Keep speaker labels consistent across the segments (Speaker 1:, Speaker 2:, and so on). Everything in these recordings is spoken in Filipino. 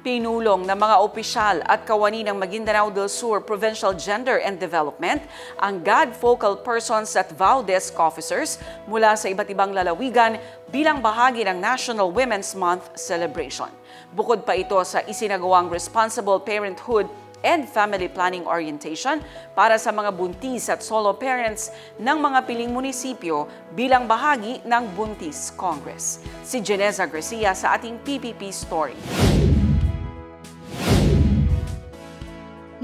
Speaker 1: Pinulong ng mga opisyal at kawani ng Maguindanao del Sur Provincial Gender and Development ang God Focal Persons at VAU Desk Officers mula sa iba't ibang lalawigan bilang bahagi ng National Women's Month celebration. Bukod pa ito sa isinagawang Responsible Parenthood and Family Planning Orientation para sa mga buntis at solo parents ng mga piling munisipyo bilang bahagi ng Buntis Congress. Si Geneza Garcia sa ating PPP Story.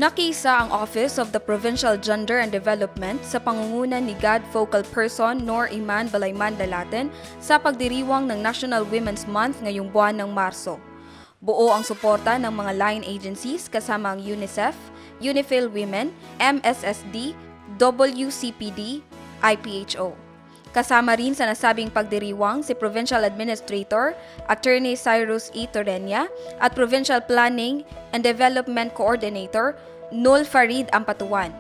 Speaker 2: Nakiisa ang Office of the Provincial Gender and Development sa pangunguna ni God Focal Person Nor Iman Balayman Dalaten sa pagdiriwang ng National Women's Month ngayong buwan ng Marso. Buo ang suporta ng mga line agencies kasama ang UNICEF, UNIFIL Women, MSSD, WCPD, IPHO. Kasama rin sa nasabing pagdiriwang si Provincial Administrator, Attorney Cyrus E. Torreña at Provincial Planning and Development Coordinator, Nul Farid Ampatuan.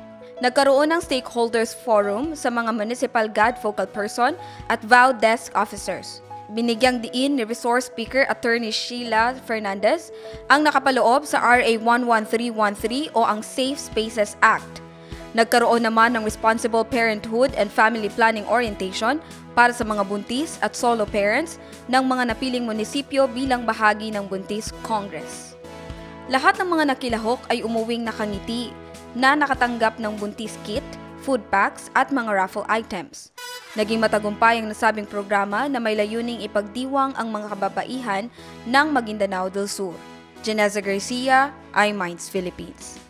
Speaker 2: Nagkaroon ng Stakeholders Forum sa mga Municipal God Focal Person at VAU Desk Officers. Binigyang diin ni Resource Speaker Attorney Sheila Fernandez ang nakapaloob sa RA 11313 o ang Safe Spaces Act. Nagkaroon naman ng Responsible Parenthood and Family Planning Orientation para sa mga buntis at solo parents ng mga napiling munisipyo bilang bahagi ng Buntis Congress. Lahat ng mga nakilahok ay umuwing nakangiti na nakatanggap ng buntis kit, food packs at mga raffle items. Naging matagumpay ang nasabing programa na may layuning ipagdiwang ang mga kababaihan ng Maguindanao del Sur. Geneza Garcia, iMinds Philippines.